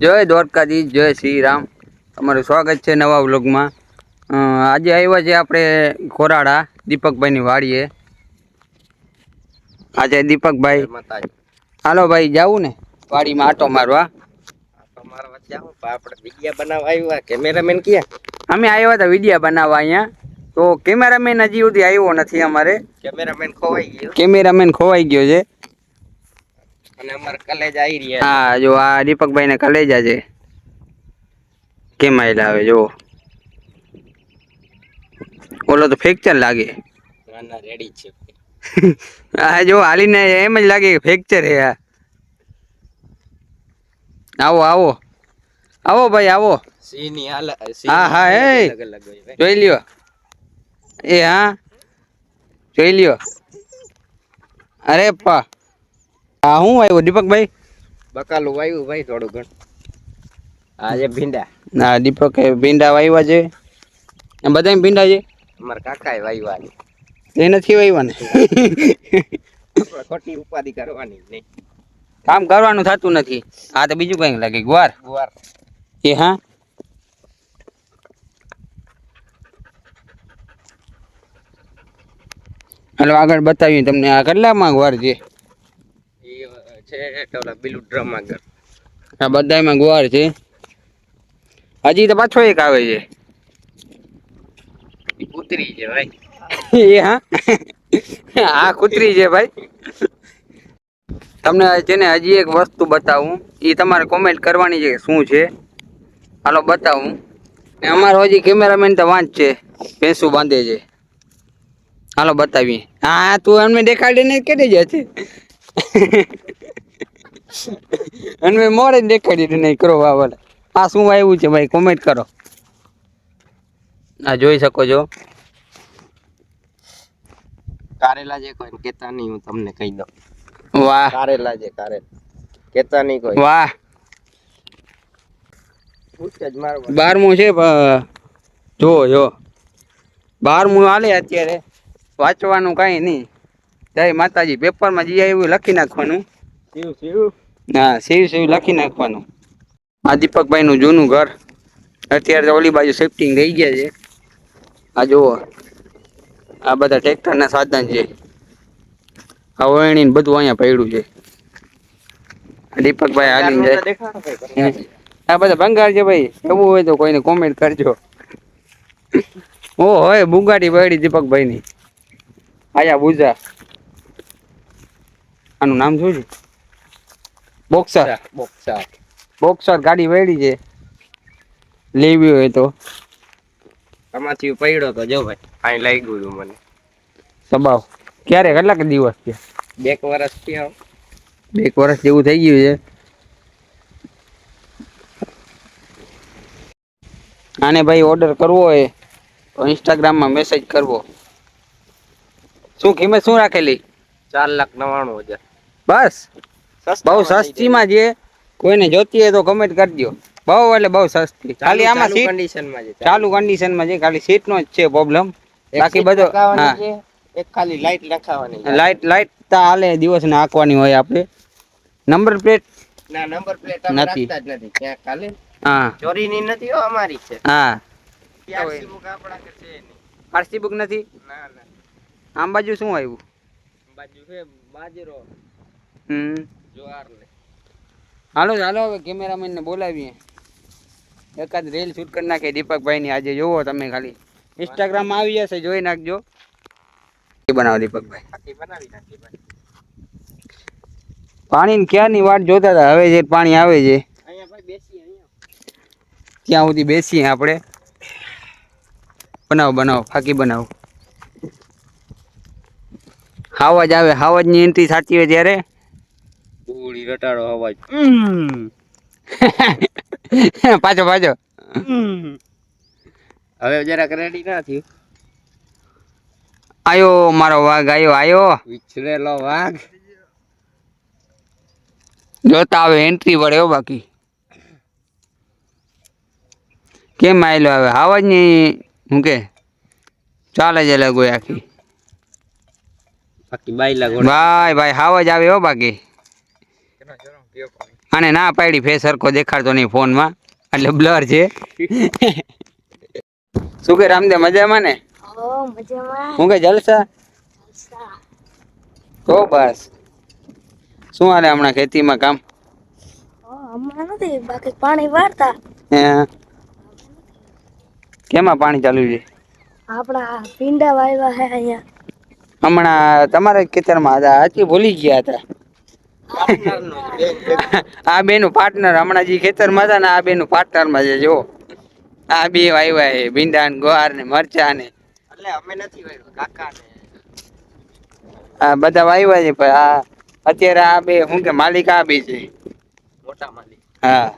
જય દ્વારકાધીશ, જય શ્રી રામ. તમારું સ્વાગત છે નવા વ્લોગમાં. આજે આવ્યા છે આપણે ખોરાડા દીપકભાઈની વાડીએ. આજે દીપકભાઈ, હાલો ભાઈ જાવું ને વાડીમાં આટો મારવા. આપણે વિડિયા બનાવવા આવ્યા, કેમેરામેન ક્યાં? અમે આવ્યા હતા વિડિયા બનાવવા અહીંયા, તો કેમેરામેન હજી સુધી આવ્યો નથી. અમારે કેમેરામેન ખોવાઈ ગયો છે. અને અમાર કલેજા આવી રહ્યા. હા, જો આ દીપકભાઈ ને કલેજા છે. કેમ આયલા આવે જો, ઓલો તો ફ્રેક્ચર લાગે. ના રેડી છે. હા જો હાલીને એમ જ લાગે કે ફ્રેક્ચર હે. આવો આવો આવો ભાઈ આવો. સીની હાલ. હા હા એ જોઈ લ્યો. એ હા જોઈ લ્યો. અરે પા હા હું આવ્યો દીપકભાઈ? બકાલું વાવ્યું ભાઈ થોડું ઘણું. આજે ભીંડા. ના દીપક ભીંડા વાવ્યા છે. બધા ભીંડા છે. અમારા કાકા એ વાવ્યા. એ નથી વાવ્યા ને. ખોટી ઉપાધિ કરવાની નહીં. કામ કરવાનું થતું નથી. આ તો બીજું કઈ લાગે ગુવાર. એ હા હાલો આગળ બતાવીએ તમને. આ કેટલામાં ગુવાર છે? પેલું ડ્રમ આગળ. આ બધામાં ગુવાર છે. હજી તો પાછો એક આવે છે. કૂતરી છે ભાઈ. એ હા આ કૂતરી છે ભાઈ. તમને છે ને હજી એક વસ્તુ બતાવું, એ તમારે કોમેન્ટ કરવાની છે કે શું છે. હાલો બતાવું. ને અમારો હજી કેમેરામેન તો વાંચ છે, ભેંસું બાંધે છે. હાલો બતાવીએ. હા તું અમને દેખાડીને કેટી જાય છે. અને મોડે દેખાડી નહીં કરો વાવલ. આ શું આવ્યું છે ભાઈ કોમેન્ટ કરો. આ જોઈ શકો છો. કારેલા જે કોઈ કેતા નહીં, હું તમને કહી દઉં. વાહ કારેલા જે કારેલા કેતા નહીં કોઈ. વાહ જ મારવા 12મું છે. જો જો 12મું હાલે અત્યારે. વાંચવાનું કઈ નહીં. જય માતાજી. પેપરમાં જે આવ્યું લખી નાખવાનું. હા શિવ શિવ લખી નાખવાનું. આ દીપકભાઈ નું જૂનું ઘર. અત્યારે તો ઓલી બાજુ શિફ્ટિંગ થઈ ગયા છે. આ જુઓ આ બધા ટ્રેક્ટર ના સાધન છે. આ વહેણી ને બધું અહીંયા પડ્યું છે. દીપકભાઈ હાલીને જાય. આ બધા ભંગાર છે ભાઈ. એવું હોય તો કોઈને કોમેન્ટ કરજો. ઓ હોય બુગાડી પડી દીપકભાઈ ની. આયા બુજા. આનું નામ શું છે? બોક્સર. બોક્સર ગાડી વેડી છે. લેવી હોય તો આમાંથી પડ્યો તો જો ભાઈ. અહીં લઈ ગયું મને સબાવ. ક્યારે કેટલાક દિવસ છે? 2 વર્ષ થયા. 2 વર્ષ જેવું થઈ ગયું છે. આને ભાઈ ઓર્ડર કરવો હોય તો ઇન્સ્ટાગ્રામમાં મેસેજ કરવો. શું કિંમત શું રાખેલી? 4,99,000. બસ બહુ સસ્તીમાં છે. કોઈને જોતી હોય તો કમેન્ટ કરજો. બહુ એટલે બહુ સસ્તી. ખાલી આમાં સીટ કન્ડિશનમાં છે. ચાલુ કન્ડિશનમાં છે. ખાલી સીટ નો જ છે પ્રોબ્લેમ. બાકી બધો હા એક ખાલી લાઈટ લખાવાની. લાઈટ તો હાલે દિવસ ને આંકવાની હોય આપણે. નંબર પ્લેટ ના નંબર પ્લેટ અમે રાખતા જ નથી. ત્યાં ખાલી હા ચોરીની નથી હો, અમારી છે. હા આરસી બુક આપડા કે છે નહીં. આરસી બુક નથી. ના ના. આમ બાજુ શું આવ્યું? બાજુ છે બાજરો. જુવાર ને. હાલો ચાલો હવે કેમેરામેન ને બોલાવીએ. એકાદ રીલ શૂટ કરી નાખે દીપકભાઈ ની. આજે જોવો તમે ખાલી ઇન્સ્ટાગ્રામ માં આવી જશે, જોઈ નાખજો. બનાવો દીપકભાઈ. બનાવી નાખી ભાઈ. પાણી ક્યારની વાટ જોતા હતા. હવે જે પાણી આવે છે અહીંયા ભાઈ બેસી. અહીંયા ત્યાં સુધી બેસીએ આપણે. બનાવો બનાવો ફાકી બનાવો. હાવજ આવે. હાવજ ની એન્ટ્રી થતી હોય ત્યારે પૂરી રટાડો અવાજ. પાછો પાછો. હવે જરાક રેડી ના થયું. આયો મારો વાઘ. આયો વિછરેલો વાઘ. જોતા આવે એન્ટ્રી વળે. બાકી કેમ આવેલો હવે હાવજ ની હું કે ચાલે જ અલગ હોય આખી. બાકી બાઈલા ભાઈ હાવજ આવે હો. બાકી આને ના પાડી ફેસ સરખો દેખાડતો નહીં ફોનમાં એટલે બ્લર છે. શું કે રામદેવ મજામાં ને? હું કે જલસા? તો બસ શું હાલે હમણાં ખેતીમાં કામ? હમણાં નથી બાકી પાણી વાળતા. હે કેમાં પાણી ચાલુ છે? આપણા ભીંડા વાવ્યા હે અહીંયા. હમણાં તમારા ખેતરમાં હતા હાચી ભૂલી ગયા હતા. આ બેનું પાર્ટનર હમણાં જે ખેતરમાં હતા ને આ બેનું પાર્ટનરમાં છે જો. આ બે વાવ્યા છે ભીંડા ને ગવાર ને મરચા ને. એટલે અમે નથી વાવ્યું કાકા ને આ બધા વાવ્યા છે પણ આ અત્યારે આ બે શું કે માલિક આ બે છે. મોટા માલિક. હા